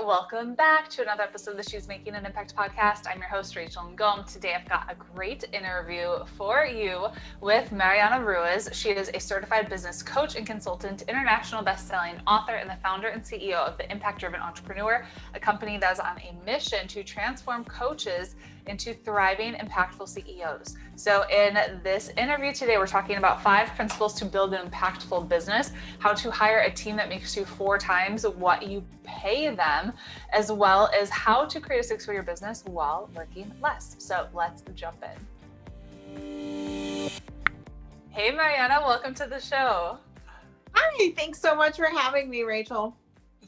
welcome back to another episode of the She's Making an Impact podcast. I'm your host, Rachel Ngom. Today I've got a great interview for you with Mariana Ruiz. She is a certified business coach and consultant, international best-selling author, and the founder and CEO of The Impact-Driven Entrepreneur, a company that is on a mission to transform coaches into thriving, impactful CEOs. So in this interview today, we're talking about 5 principles to build an impactful business, how to hire a team that makes you 4 times what you pay them, as well as how to create a 6-figure business while working less. So let's jump in. Hey, Mariana, welcome to the show. Hi, thanks so much for having me, Rachel.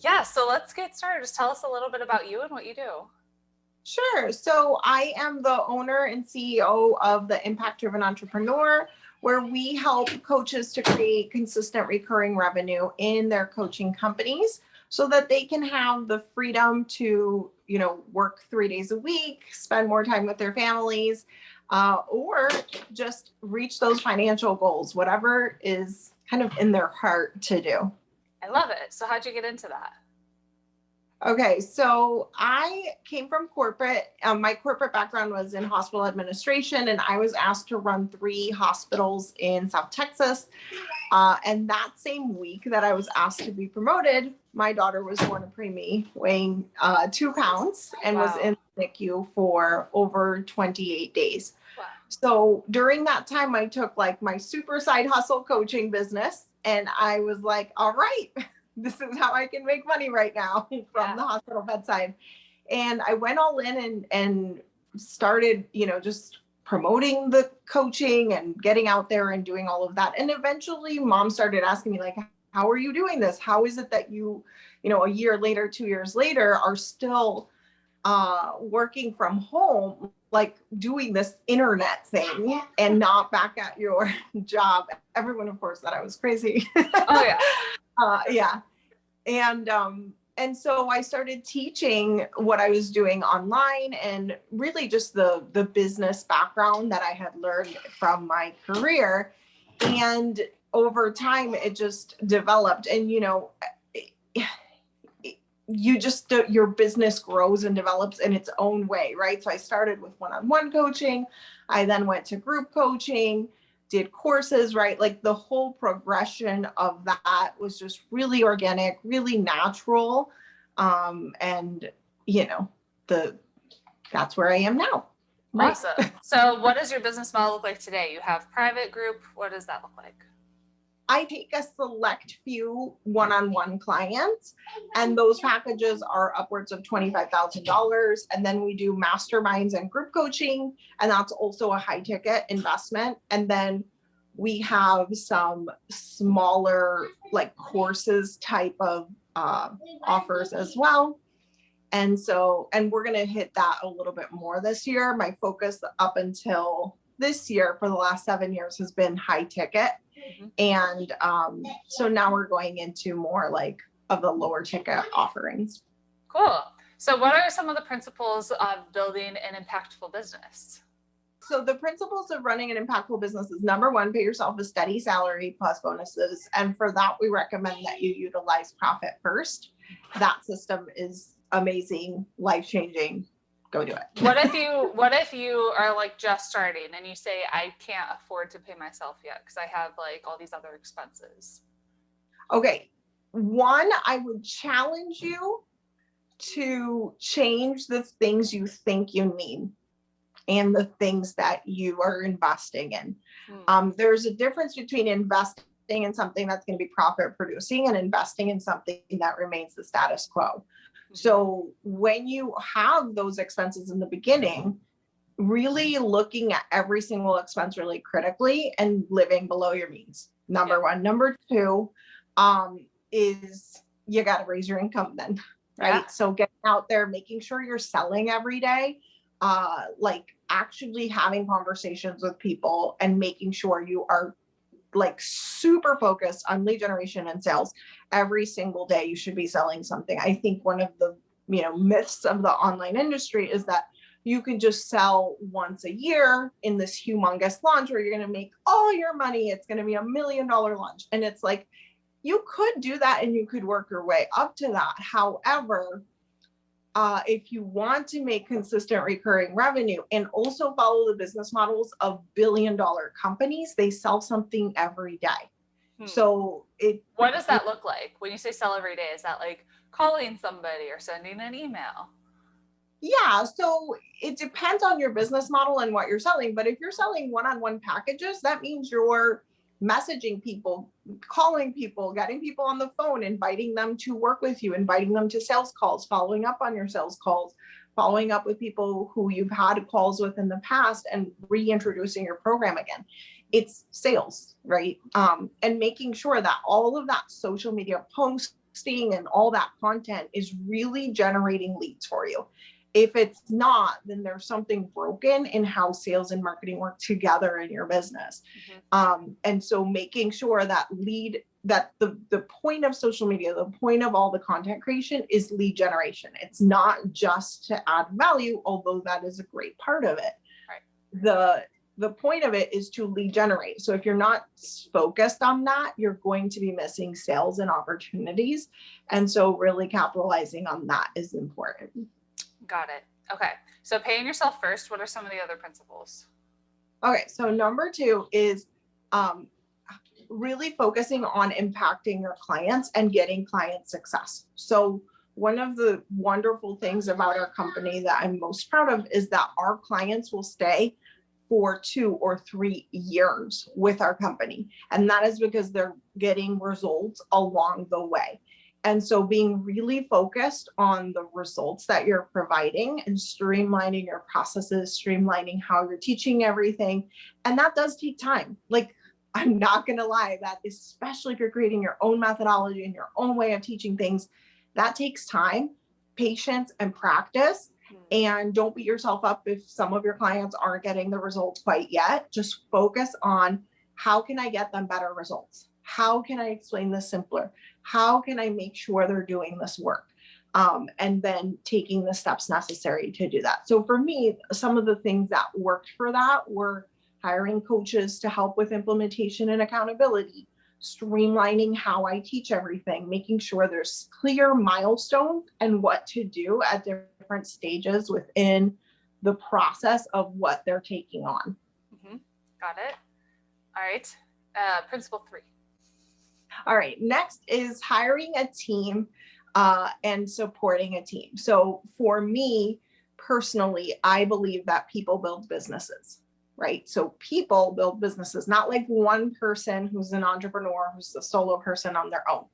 Yeah, so let's get started. Just tell us a little bit about you and what you do. Sure. So I am the owner and CEO of The Impact-Driven Entrepreneur, where we help coaches to create consistent recurring revenue in their coaching companies so that they can have the freedom to, work 3 days a week, spend more time with their families, or just reach those financial goals, whatever is kind of in their heart to do. I love it. So how'd you get into that? Okay, so I came from corporate. My corporate background was in hospital administration, and I was asked to run 3 hospitals in South Texas. And that same week that I was asked to be promoted, my daughter was born a preemie, weighing 2 pounds, and was in the NICU for over 28 days. Wow. So during that time, I took my super side hustle coaching business, and I was like, all right. This is how I can make money right now from the hospital bedside. And I went all in and started, just promoting the coaching and getting out there and doing all of that. And eventually mom started asking me how are you doing this? How is it that you, a year later, 2 years later are still working from home, doing this internet thing and not back at your job? Everyone, of course, thought I was crazy. Oh, yeah. Yeah. And so I started teaching what I was doing online and really just the business background that I had learned from my career. And over time, it just developed. And, your business grows and develops in its own way, right? So I started with one-on-one coaching. I then went to group coaching, did courses, right? The whole progression of that was just really organic, really natural. And that's where I am now. Right? Awesome. So what does your business model look like today? You have private group. What does that look like? I take a select few one-on-one clients, and those packages are upwards of $25,000. And then we do masterminds and group coaching, and that's also a high ticket investment. And then we have some smaller courses type of offers as well. And we're going to hit that a little bit more this year. My focus up until this year for the last 7 years has been high ticket. And so now we're going into more of the lower ticket offerings. Cool. So what are some of the principles of building an impactful business? So the principles of running an impactful business is number 1, pay yourself a steady salary plus bonuses. And for that, we recommend that you utilize profit first. That system is amazing, life-changing. Go do it. What if you are just starting and you say, I can't afford to pay myself yet because I have all these other expenses? Okay. 1, I would challenge you to change the things you think you need and the things that you are investing in. There's a difference between investing in something that's going to be profit producing and investing in something that remains the status quo. So when you have those expenses in the beginning, really looking at every single expense really critically and living below your means. Number 1. Number 2 is you got to raise your income then, right? Yeah. So getting out there, making sure you're selling every day, actually having conversations with people and making sure you are super focused on lead generation and sales. Every single day you should be selling something. I think one of the myths of the online industry is that you can just sell once a year in this humongous launch where you're going to make all your money. It's going to be $1 million launch. And it's you could do that and you could work your way up to that. However, if you want to make consistent recurring revenue and also follow the business models of billion-dollar companies, they sell something every day. So what does that look like when you say sell every day? Is that like calling somebody or sending an email? Yeah, so it depends on your business model and what you're selling. But if you're selling one-on-one packages, that means you're messaging people, calling people, getting people on the phone, inviting them to work with you, inviting them to sales calls, following up on your sales calls, following up with people who you've had calls with in the past, and reintroducing your program again. It's sales, right? And making sure that all of that social media posting and all that content is really generating leads for you. If it's not, then there's something broken in how sales and marketing work together in your business. And so making sure that the point of social media, the point of all the content creation is lead generation. It's not just to add value, although that is a great part of it. Right. The point of it is to lead generate. So if you're not focused on that, you're going to be missing sales and opportunities. And so really capitalizing on that is important. Got it. Okay. So paying yourself first, what are some of the other principles? Okay. So number 2 is really focusing on impacting your clients and getting client success. So one of the wonderful things about our company that I'm most proud of is that our clients will stay for 2 or 3 years with our company. And that is because they're getting results along the way. And so being really focused on the results that you're providing and streamlining your processes, streamlining how you're teaching everything. And that does take time. Like, I'm not going to lie, that especially if you're creating your own methodology and your own way of teaching things, that takes time, patience, and practice. And don't beat yourself up if some of your clients aren't getting the results quite yet. Just focus on how can I get them better results? How can I explain this simpler? How can I make sure they're doing this work? And then taking the steps necessary to do that. So for me, some of the things that worked for that were hiring coaches to help with implementation and accountability, streamlining how I teach everything, making sure there's clear milestones and what to do at different stages within the process of what they're taking on. Got it. All right. Principle 3. All right. Next is hiring a team and supporting a team. So for me personally, I believe that people build businesses. Right? So people build businesses, not like one person who's an entrepreneur, who's a solo person on their own.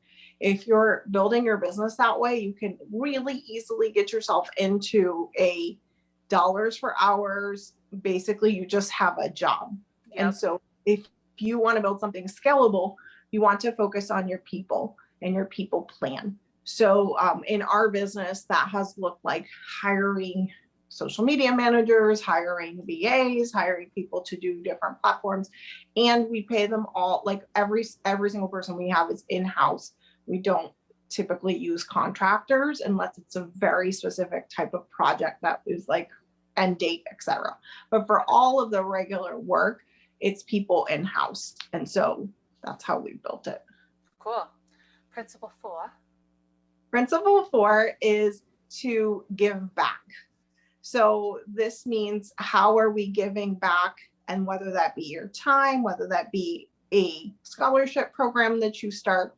If you're building your business that way, you can really easily get yourself into a dollars for hours. Basically, you just have a job. Yep. And so if you want to build something scalable, you want to focus on your people and your people plan. So in our business, that has looked like hiring social media managers, hiring VAs, hiring people to do different platforms. And we pay them all, like every single person we have is in-house. We don't typically use contractors unless it's a very specific type of project that is like end date, etc. But for all of the regular work, it's people in-house. And so that's how we built it. Cool. Principle 4. Principle 4 is to give back. So this means how are we giving back, and whether that be your time, whether that be a scholarship program that you start,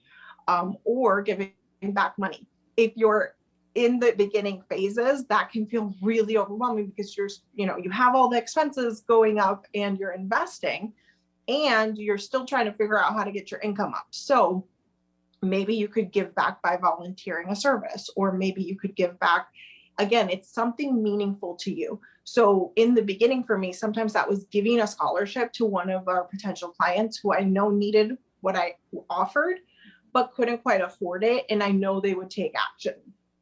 or giving back money. If you're in the beginning phases, that can feel really overwhelming because you have all the expenses going up and you're investing and you're still trying to figure out how to get your income up. So maybe you could give back by volunteering a service, or maybe you could give back. Again, it's something meaningful to you. So in the beginning for me, sometimes that was giving a scholarship to one of our potential clients who I know needed what I offered, but couldn't quite afford it. And I know they would take action,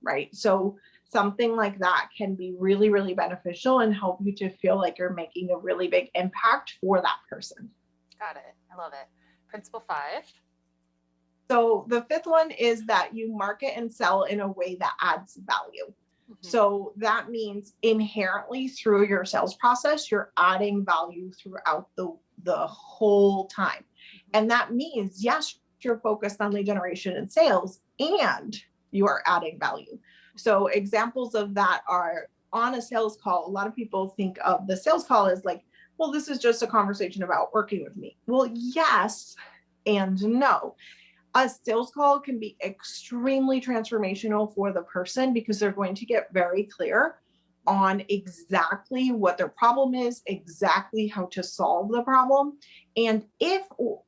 right? So something like that can be really, really beneficial and help you to feel like you're making a really big impact for that person. Got it. I love it. Principle 5. So the 5th one is that you market and sell in a way that adds value. So that means inherently through your sales process, you're adding value throughout the whole time. And that means, yes, you're focused on lead generation and sales, and you are adding value. So examples of that are on a sales call. A lot of people think of the sales call as like, well, this is just a conversation about working with me. Well, yes and no. A sales call can be extremely transformational for the person because they're going to get very clear on exactly what their problem is, exactly how to solve the problem, and if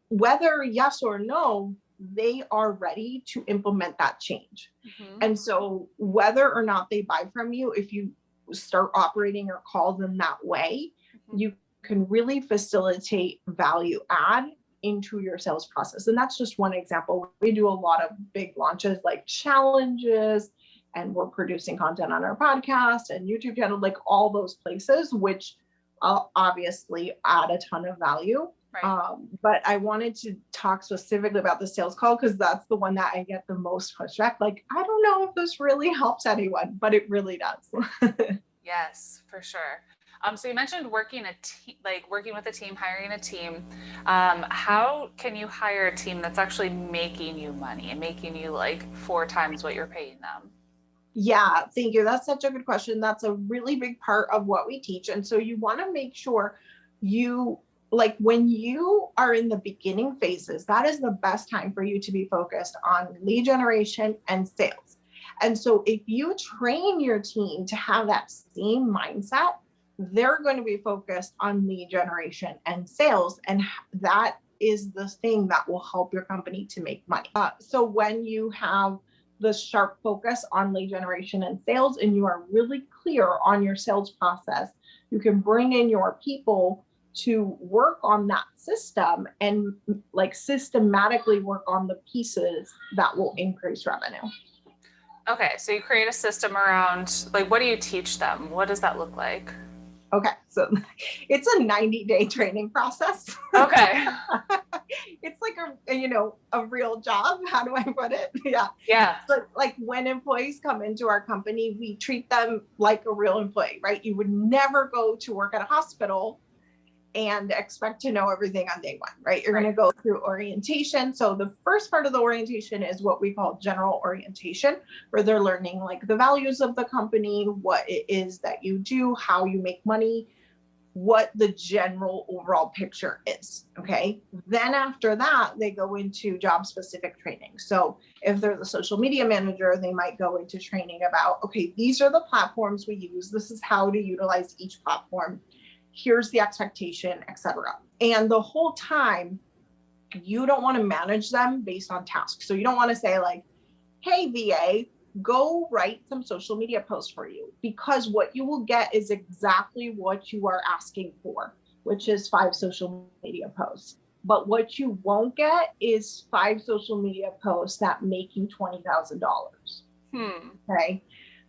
whether yes or no, they are ready to implement that change. And so whether or not they buy from you, if you start operating your calls in that way, you can really facilitate value add into your sales process. And that's just one example. We do a lot of big launches like challenges, and we're producing content on our podcast and YouTube channel, like all those places, which obviously add a ton of value. Right. But I wanted to talk specifically about the sales call because that's the one that I get the most pushback. Like, I don't know if this really helps anyone, but it really does. Yes, for sure. So you mentioned working with a team, hiring a team. How can you hire a team that's actually making you money and making you like 4 times what you're paying them? Yeah, thank you. That's such a good question. That's a really big part of what we teach. And so you want to make sure like when you are in the beginning phases, that is the best time for you to be focused on lead generation and sales. And so if you train your team to have that same mindset, they're going to be focused on lead generation and sales. And that is the thing that will help your company to make money. So when you have the sharp focus on lead generation and sales, and you are really clear on your sales process, you can bring in your people to work on that system and like systematically work on the pieces that will increase revenue. Okay, so you create a system around, like, what do you teach them? What does that look like? Okay, so it's a 90-day training process. Okay. It's like a real job. How do I put it? Yeah. Yeah. But like when employees come into our company, we treat them like a real employee, right? You would never go to work at a hospital and expect to know everything on day one, right? You're going to go through orientation. So the first part of the orientation is what we call general orientation, where they're learning like the values of the company, what it is that you do, how you make money, what the general overall picture is. Okay. Then after that, they go into job specific training. So if they're the social media manager, they might go into training about, okay, these are the platforms we use. This is how to utilize each platform. Here's the expectation, etc. And the whole time, you don't want to manage them based on tasks. So you don't want to say like, hey, VA, go write some social media posts for you, because what you will get is exactly what you are asking for, which is 5 social media posts. But what you won't get is 5 social media posts that make you $20,000. Okay.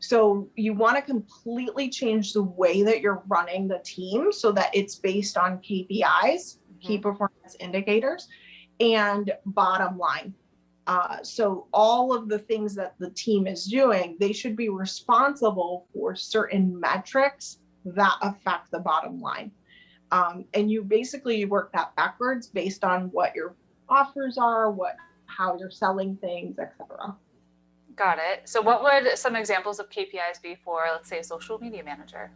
So you want to completely change the way that you're running the team so that it's based on KPIs, key performance indicators, and bottom line. So all of the things that the team is doing, they should be responsible for certain metrics that affect the bottom line. And you basically work that backwards based on what your offers are, how you're selling things, etc. Got it. So what would some examples of KPIs be for, let's say, a social media manager?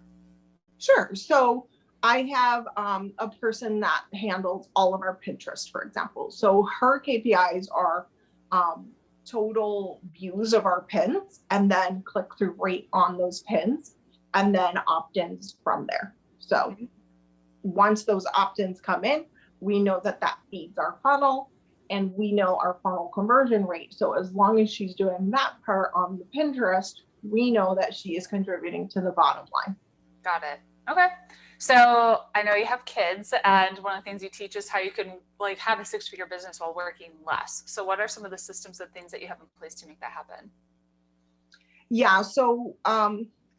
Sure. So I have a person that handles all of our Pinterest, for example. So her KPIs are total views of our pins, and then click-through rate on those pins, and then opt-ins from there. So once those opt-ins come in, we know that feeds our funnel, and we know our funnel conversion rate. So as long as she's doing that part on the Pinterest, we know that she is contributing to the bottom line. Got it. Okay. So I know you have kids, and one of the things you teach is how you can like have a 6-figure business while working less. So what are some of the systems and things that you have in place to make that happen? Yeah. So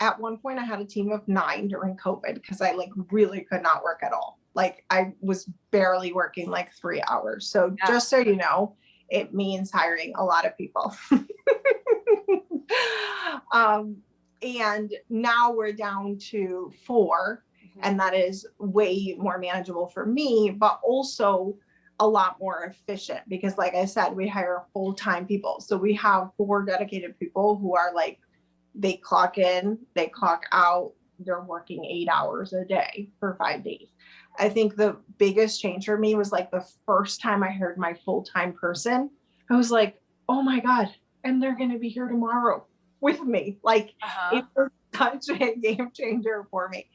at one point I had a team of 9 during COVID because I really could not work at all. Like I was barely working like 3 hours. So just so you know, it means hiring a lot of people. And now we're down to 4. And that is way more manageable for me, but also a lot more efficient because like I said, we hire full-time people. So we have 4 dedicated people who are like they clock in, they clock out, they're working 8 hours a day for 5 days. I think the biggest change for me was like the first time I heard my full-time person, I was like, oh my God, and they're going to be here tomorrow with me. Like it was such a game changer for me.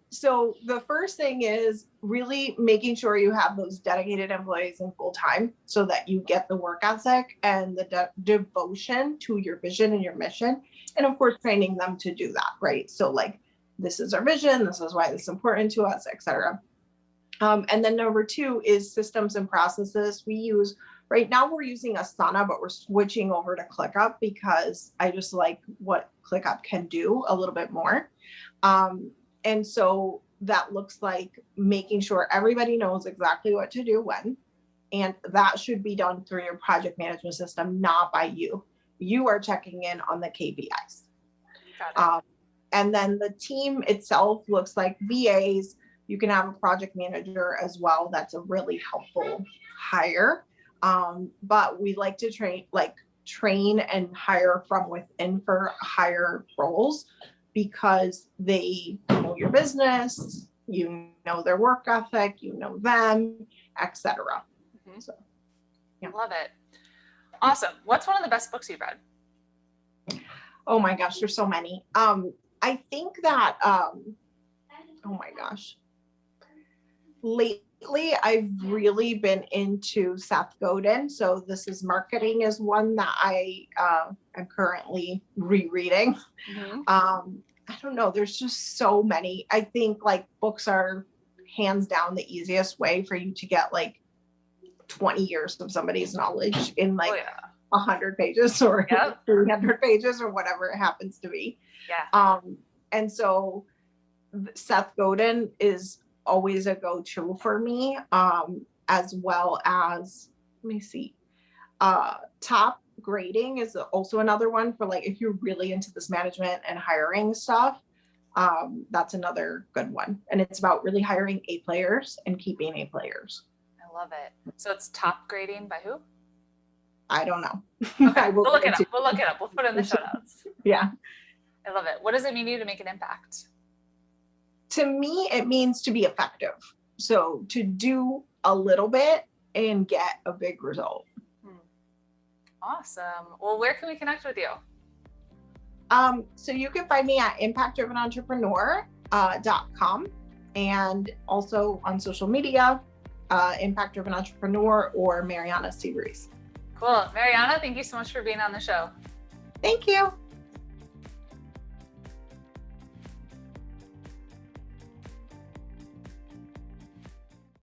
So the first thing is really making sure you have those dedicated employees in full time so that you get the work ethic and the devotion to your vision and your mission. And of course, training them to do that, right? So like, this is our vision, this is why this is important to us, etc. And then number 2 is systems and processes. Right now we're using Asana, but we're switching over to ClickUp because I just like what ClickUp can do a little bit more. And so that looks like making sure everybody knows exactly what to do when, and that should be done through your project management system, not by you. You are checking in on the KPIs. Got it. And then the team itself looks like VAs. You can have a project manager as well. That's a really helpful hire. But we like to train and hire from within for higher roles because they know your business, you know their work ethic, you know them, etc. Mm-hmm. So, yeah. Love it. Awesome. What's one of the best books you've read? Oh my gosh, there's so many. I think that, oh my gosh, lately I've really been into Seth Godin. So This Is Marketing is one that I am currently rereading. Mm-hmm. I don't know, there's just so many. I think like books are hands down the easiest way for you to get like 20 years of somebody's knowledge in like 100 pages or 300 pages or whatever it happens to be. Yeah. And so Seth Godin is always a go-to for me, as well as, let me see, Top Grading is also another one for like, if you're really into this management and hiring stuff, that's another good one. And it's about really hiring A players and keeping A players. I love it. So it's Top Grading by who? I don't know. Okay, we'll look it up. We'll look it up. We'll put it in the show notes. Yeah. I love it. What does it mean to you to make an impact? To me, it means to be effective. So to do a little bit and get a big result. Awesome. Well, where can we connect with you? So you can find me at impactdrivenentrepreneur.com and also on social media, Impact Driven Entrepreneur or Mariana Ruiz. Cool. Mariana, thank you so much for being on the show. Thank you.